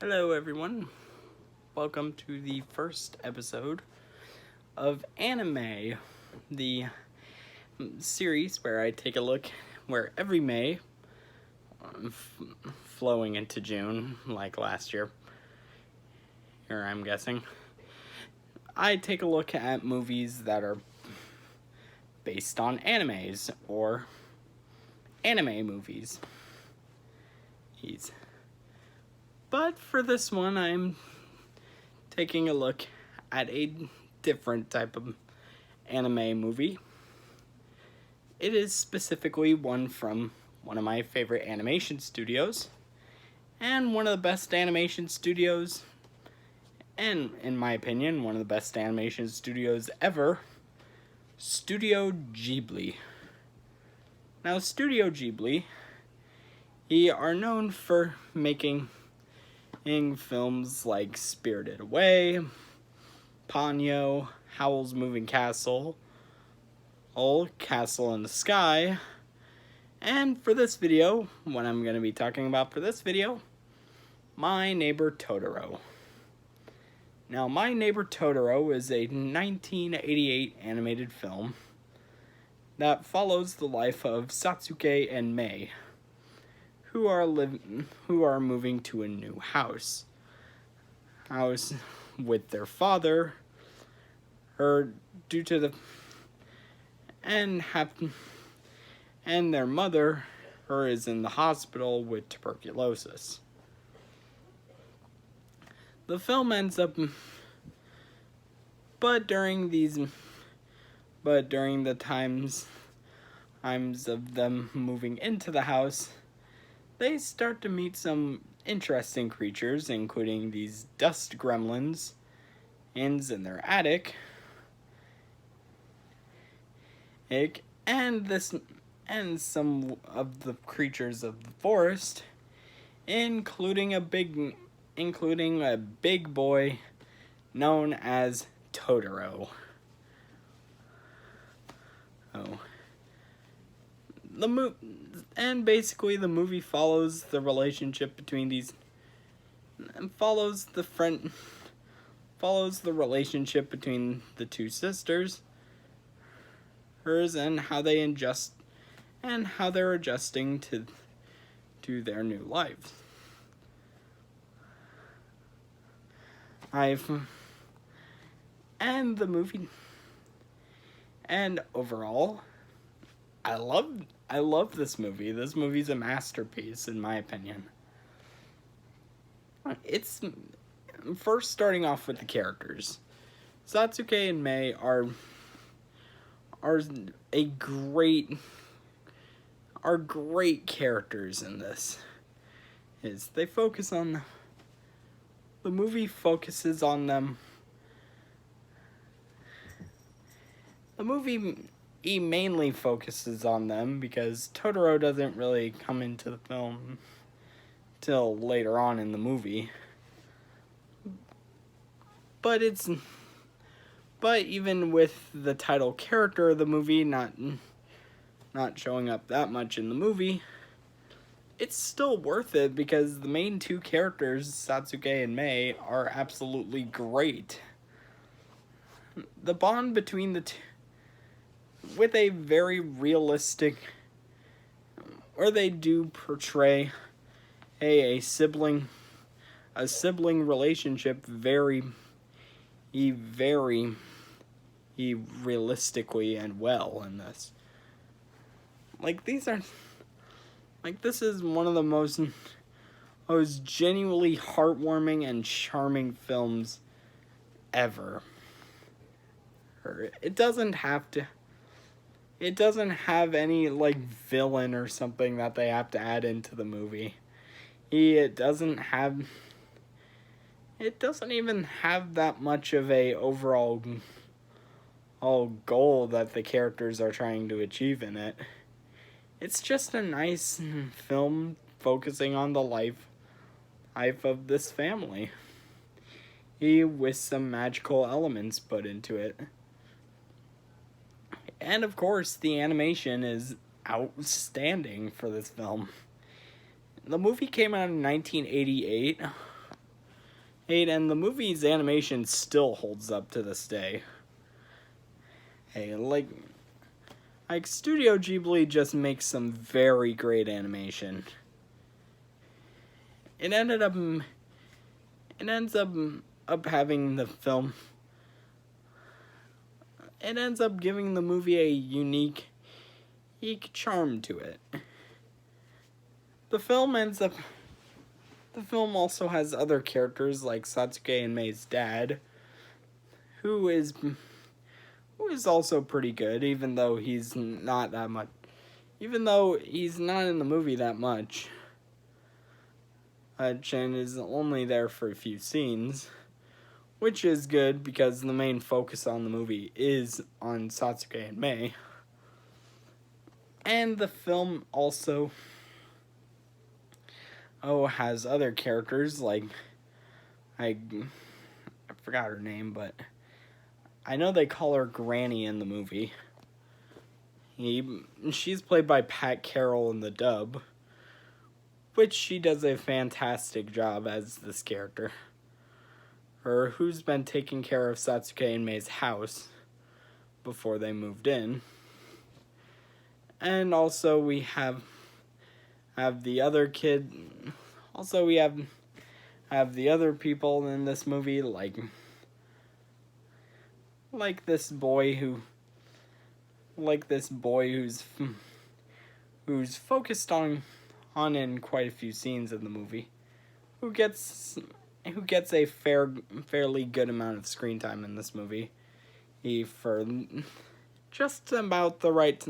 Hello, everyone. Welcome to the first episode of Anime, the series where I take a look where every May, flowing into June, like last year, here I'm guessing, I take a look at movies that are based on animes or anime movies. But for this one, I'm taking a look at a different type of anime movie. It is specifically one from one of my favorite animation studios, and one of the best animation studios, and in my opinion, one of the best animation studios ever, Studio Ghibli. Now, Studio Ghibli, are known for making films like Spirited Away, Ponyo, Howl's Moving Castle, Castle in the Sky, and for this video, what I'm going to be talking about for this video, My Neighbor Totoro. Now, My Neighbor Totoro is a 1988 animated film that follows the life of Satsuki and Mei, who are moving to a new house with their father, and their mother, is in the hospital with tuberculosis. The film ends up, but during the times of them moving into the house, they start to meet some interesting creatures, including these dust gremlins in their attic, and some of the creatures of the forest, including a big boy known as Totoro. Basically the movie follows the relationship between these, and follows the relationship between the two sisters, and how they're adjusting to their new lives. Overall, I love this movie. This movie's a masterpiece, in my opinion. It's first starting off with the characters. Satsuki and Mei are great characters in this. The movie focuses on them. The movie mainly focuses on them because Totoro doesn't really come into the film till later on in the movie. But even with the title character of the movie not showing up that much in the movie, it's still worth it because the main two characters, Satsuki and Mei, are absolutely great. The bond between the two, with a very realistic, or they do portray a sibling relationship very realistically and well in this. This is one of the most genuinely heartwarming and charming films ever. It doesn't have any villain or something that they have to add into the movie. It doesn't even have that much of a overall goal that the characters are trying to achieve in it. It's just a nice film focusing on the life of this family, with some magical elements put into it. And of course, the animation is outstanding for this film. The movie came out in 1988, Hey, and the movie's animation still holds up to this day. Hey, like Studio Ghibli just makes some very great animation. It ended up it ends up having the film. It ends up giving the movie a unique charm to it. The film ends up. The film also has other characters like Satsuki and Mei's dad, who is also pretty good, even though he's not that much. Even though he's not in the movie that much. Chen is only there for a few scenes, which is good because the main focus on the movie is on Satsuki and Mei. And the film also has other characters like I forgot her name, but I know they call her Granny in the movie. She's played by Pat Carroll in the dub, which she does a fantastic job as this character. Her who's been taking care of Satsuki and Mei's house before they moved in. And also we have the other kid. Also we have the other people in this movie like this boy who's focused on in quite a few scenes in the movie, who gets a fairly good amount of screen time in this movie. For just about the right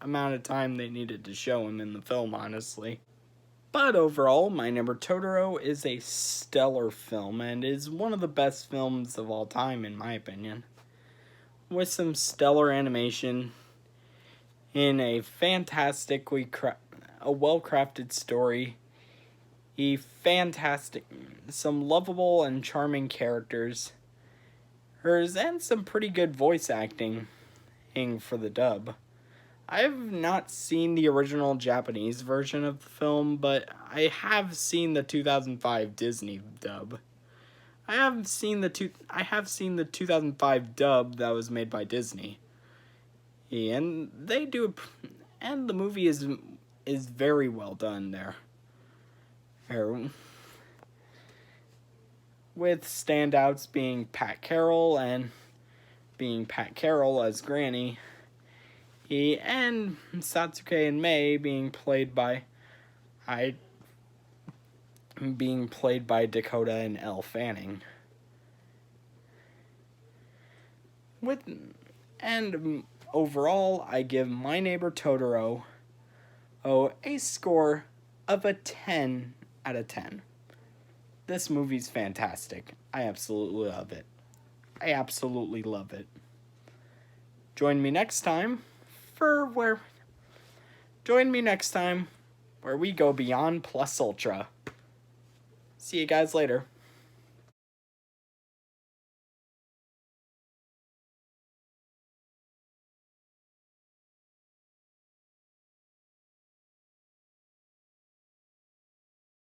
amount of time they needed to show him in the film, honestly. But overall, My Neighbor Totoro is a stellar film and is one of the best films of all time, in my opinion. With some stellar animation in a well-crafted story, some lovable and charming characters, and some pretty good voice acting for the dub. I have not seen the original Japanese version of the film, but I have seen the 2005 Disney dub. I have seen the 2005 dub that was made by Disney. And the movie is very well done there. With standouts being Pat Carroll as Granny, and Satsuki and Mei being played by Dakota and Elle Fanning. Overall, I give My Neighbor Totoro a score of a 10 out of 10. This movie's fantastic. I absolutely love it. Join me next time where we go beyond plus ultra. See you guys later.